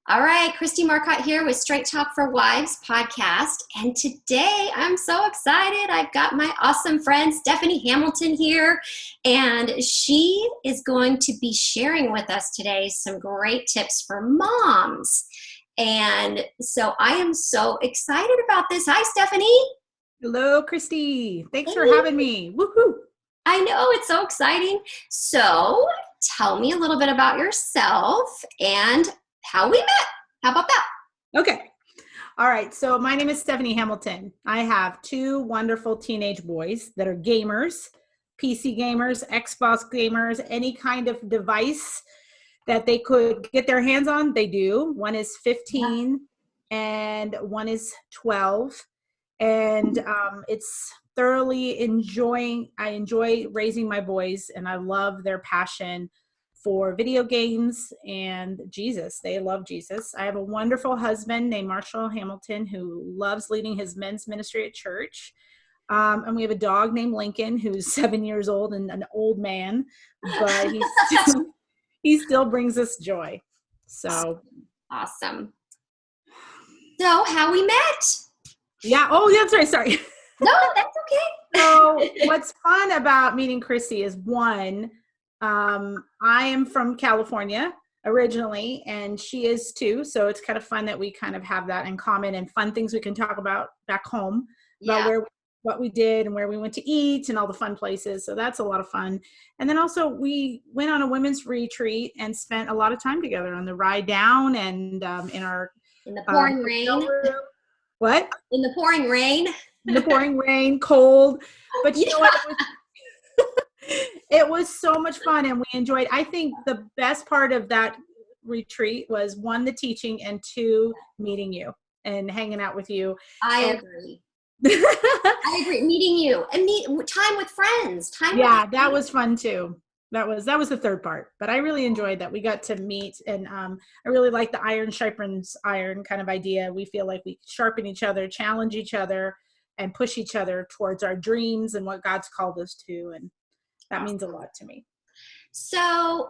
All right, Christy Marcotte here with Straight Talk for Wives podcast. And today I'm so excited. I've got my awesome friend Stephanie Hamilton here, and she is going to be sharing with us today some great tips for moms. And so I am so excited about this. Hi, Stephanie. Hello, Christy. Thanks for Hey. having me. Woohoo! I know, it's so exciting. So tell me a little bit about yourself and how we met. How about that? Okay. All right. So my name is Stephanie Hamilton. I have two wonderful teenage boys that are gamers, PC gamers, Xbox gamers, any kind of device that they could get their hands on, they do. One is 15 and one is 12. And it's thoroughly enjoying. I enjoy raising my boys, and I love their passion for video games and Jesus. They love Jesus. I have a wonderful husband named Marshall Hamilton who loves leading his men's ministry at church. And we have a dog named Lincoln who's 7 years old and an old man, but he still brings us joy. So awesome. So how we met? Yeah. Oh, yeah, that's right. Sorry. No, that's okay. So what's fun about meeting Chrissy is one, I am from California originally, and she is too. So it's kind of fun that we kind of have that in common and fun things we can talk about back home about what we did and where we went to eat and all the fun places. So that's a lot of fun. And then also we went on a women's retreat and spent a lot of time together on the ride down and in the pouring rain. What? In the pouring rain. In the pouring rain, cold. But you know what? It was so much fun, and we enjoyed. I think the best part of that retreat was one, the teaching, and two, meeting you and hanging out with you. I agree. I agree. Meeting you and time with friends. That was fun too. That was the third part, but I really enjoyed that. We got to meet, and I really like the iron sharpens iron kind of idea. We feel like we sharpen each other, challenge each other, and push each other towards our dreams and what God's called us to, and that means a lot to me. So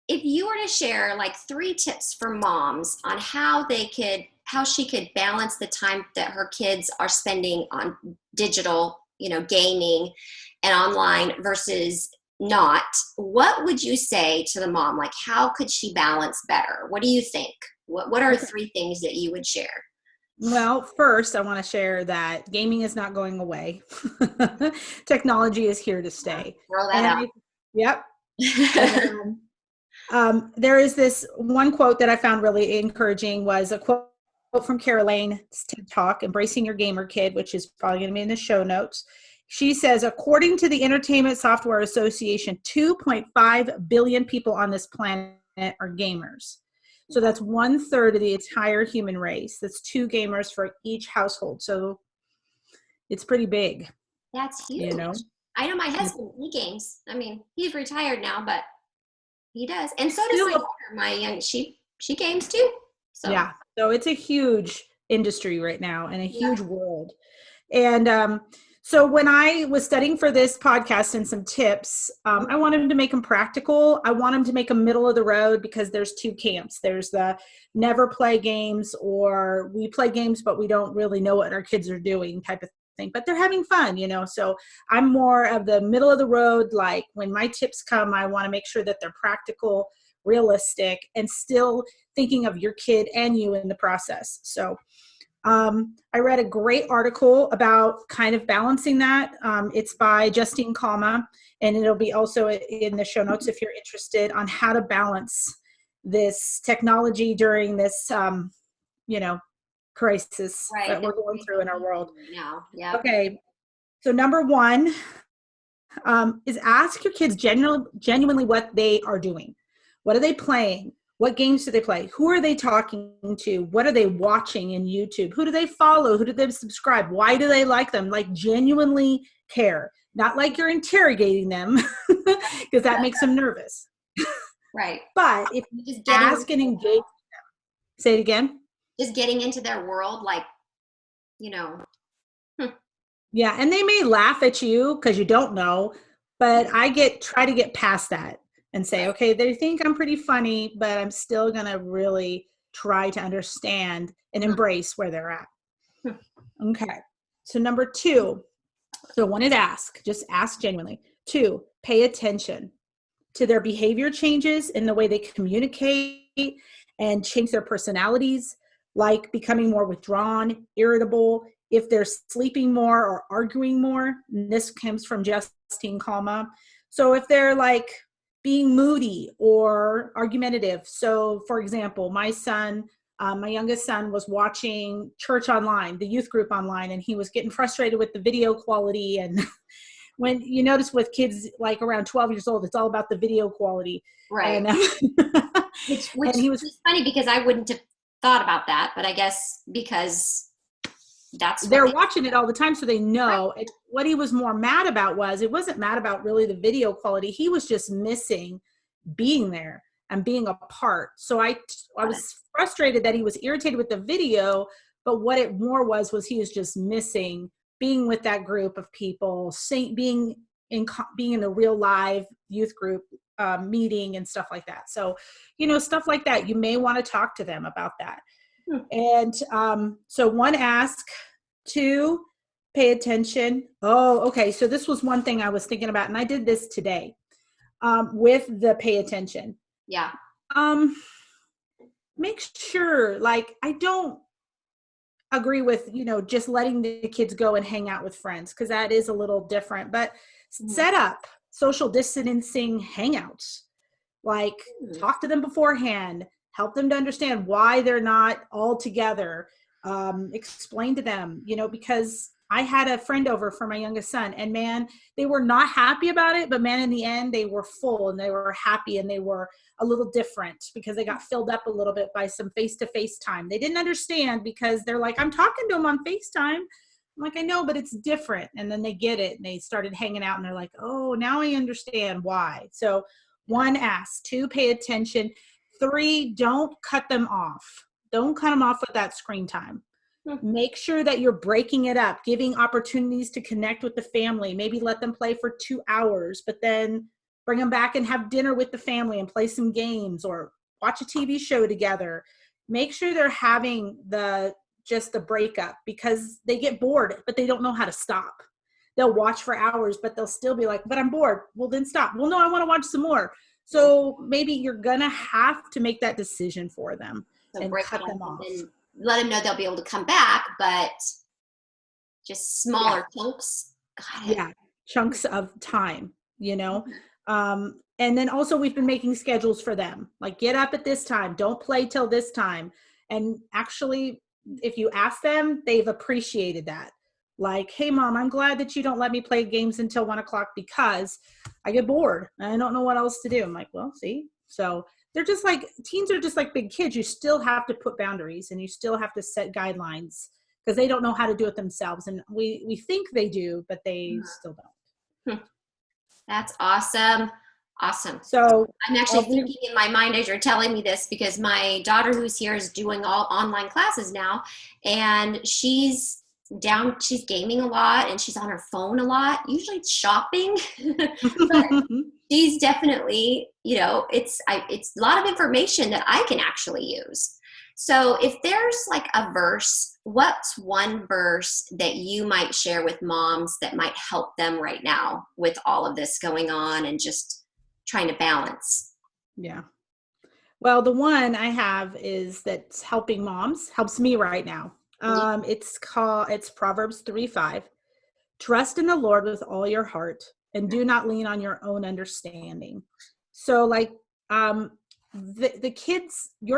if you were to share like 3 tips for moms on how she could balance the time that her kids are spending on digital, gaming and online versus not, what would you say to the mom? Like, how could she balance better? What do you think? What are 3 things that you would share? Well, first, I want to share that gaming is not going away. Technology is here to stay. Throw that out. Yep. There is this one quote that I found really encouraging, was a quote from Carolane's TED Talk, Embracing Your Gamer Kid, which is probably going to be in the show notes. She says, according to the Entertainment Software Association, 2.5 billion people on this planet are gamers. So that's 1/3 of the entire human race. That's 2 gamers for each household. So it's pretty big. That's huge. I know my husband, he games. I mean, he's retired now, but he does. And so does my daughter. My young, she games too. So. Yeah. So it's a huge industry right now and a huge world. And so when I was studying for this podcast and some tips, I wanted to make them practical. I want them to make them middle of the road, because there's 2 camps. There's the never play games, or we play games, but we don't really know what our kids are doing type of thing, but they're having fun, So I'm more of the middle of the road. Like when my tips come, I want to make sure that they're practical, realistic, and still thinking of your kid and you in the process. So I read a great article about kind of balancing that. It's by Justine Kalma, and it'll be also in the show notes if you're interested, on how to balance this technology during this, crisis that we're going through in our world. Now, yeah. Okay. So number 1 is ask your kids genuinely what they are doing. What are they playing? What games do they play? Who are they talking to? What are they watching in YouTube? Who do they follow? Who do they subscribe? Why do they like them? Like, genuinely care. Not like you're interrogating them, because that makes them nervous. Right. But if you just ask and engage them. Say it again. Just getting into their world, like, Yeah, and they may laugh at you because you don't know, but try to get past that and say, okay, they think I'm pretty funny, but I'm still going to really try to understand and embrace where they're at. Okay. So number 2, so 1 is ask, just ask genuinely. 2, pay attention to their behavior changes in the way they communicate and change their personalities, like becoming more withdrawn, irritable, if they're sleeping more or arguing more. And this comes from Justine Calma. So if they're like being moody or argumentative. So for example, my youngest son was watching church online, the youth group online, and he was getting frustrated with the video quality. And when you notice with kids like around 12 years old, it's all about the video quality. Right. And, Which and he was is funny because I wouldn't have thought about that, but I guess because they're watching it all the time, so they know. Right. What he was more mad about it wasn't mad about really the video quality. He was just missing being there and being a part. So I was frustrated that he was irritated with the video, but what it more was he was just missing being with that group of people, being in a real live youth group meeting and stuff like that. So, stuff like that, you may want to talk to them about that. And so 1, ask. 2, pay attention. Oh, okay. So this was one thing I was thinking about, and I did this today with the pay attention. Yeah. Make sure, like, I don't agree with, just letting the kids go and hang out with friends, because that is a little different, but set up social distancing hangouts, like talk to them beforehand, help them to understand why they're not all together, explain to them, because I had a friend over for my youngest son, and man, they were not happy about it, but man, in the end, they were full and they were happy, and they were a little different because they got filled up a little bit by some face-to-face time. They didn't understand because they're like, I'm talking to them on FaceTime. I'm like, I know, but it's different. And then they get it and they started hanging out and they're like, oh, now I understand why. So 1, ask. 2, pay attention. 3, don't cut them off. Don't cut them off with that screen time. Make sure that you're breaking it up, giving opportunities to connect with the family. Maybe let them play for 2 hours, but then bring them back and have dinner with the family and play some games or watch a TV show together. Make sure they're having just the breakup, because they get bored, but they don't know how to stop. They'll watch for hours, but they'll still be like, but I'm bored. Well, then stop. Well, no, I want to watch some more. So maybe you're going to have to make that decision for them and cut them off. And let them know they'll be able to come back, but just smaller chunks. Got it. Yeah, chunks of time, and then also we've been making schedules for them, like get up at this time, don't play till this time. And actually, if you ask them, they've appreciated that. Like, hey mom, I'm glad that you don't let me play games until 1 o'clock because I get bored and I don't know what else to do. I'm like, well, see, so they're just like, teens are just like big kids. You still have to put boundaries and you still have to set guidelines because they don't know how to do it themselves. And we think they do, but they still don't. That's awesome. Awesome. So I'm actually thinking in my mind as you're telling me this, because my daughter who's here is doing all online classes now, and she's gaming a lot and she's on her phone a lot. Usually it's shopping, but she's definitely, it's a lot of information that I can actually use. So if there's like a verse, what's one verse that you might share with moms that might help them right now with all of this going on and just trying to balance? Yeah. Well, the one I have is that's helping moms, helps me right now. It's Proverbs 3:5. Trust in the Lord with all your heart and do not lean on your own understanding. So like, your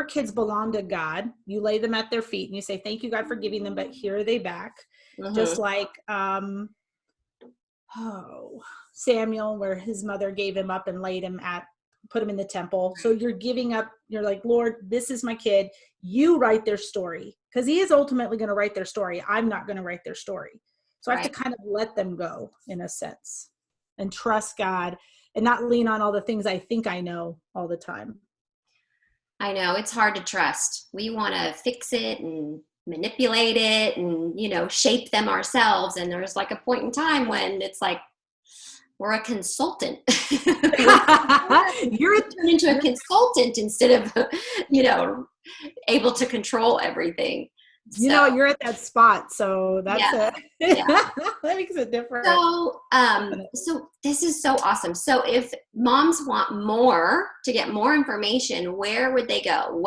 kids belong to God. You lay them at their feet and you say, thank you, God, for giving them, but here are they back. Just like, Samuel, where his mother gave him up and put him in the temple. So you're giving up, you're like, Lord, this is my kid. You write their story, because he is ultimately going to write their story. I'm not going to write their story. So I have to kind of let them go in a sense and trust God and not lean on all the things I think I know all the time. I know it's hard to trust. We want to fix it and manipulate it and, shape them ourselves. And there's like a point in time when it's like, we're a consultant. You're Turn into a consultant instead of, able to control everything. You're at that spot, so that's Yeah, it. yeah. That makes it different. So this is so awesome. So if moms want more, to get more information, where would they go?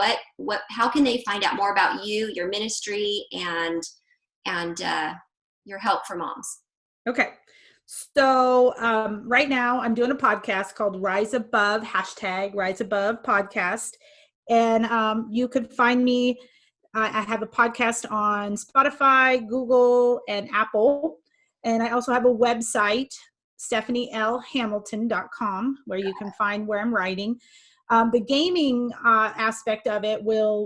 How can they find out more about you, your ministry, and your help for moms? Okay. So right now I'm doing a podcast called Rise Above, #Rise Above Podcast. And you could find me. I have a podcast on Spotify, Google, and Apple. And I also have a website, stephanielhamilton.com, where you can find where I'm writing. The gaming aspect of it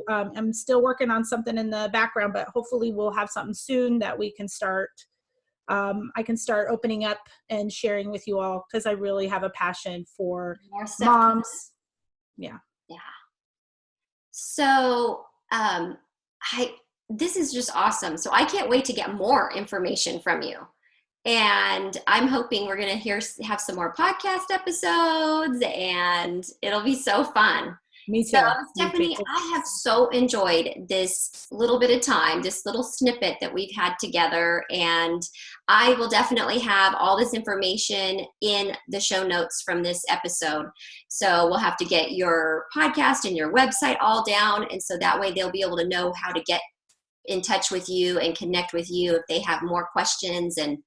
I'm still working on something in the background, but hopefully we'll have something soon that we can start. I can start opening up and sharing with you all, because I really have a passion for moms. Yeah. Yeah. So this is just awesome. So I can't wait to get more information from you. And I'm hoping we're going to have some more podcast episodes, and it'll be so fun. Me too. So, Stephanie, I have so enjoyed this little bit of time, this little snippet that we've had together. And I will definitely have all this information in the show notes from this episode. So we'll have to get your podcast and your website all down. And so that way they'll be able to know how to get in touch with you and connect with you if they have more questions and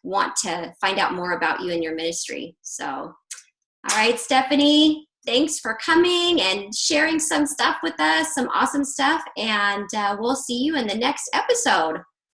want to find out more about you and your ministry. So, all right, Stephanie, thanks for coming and sharing some stuff with us, some awesome stuff. And we'll see you in the next episode.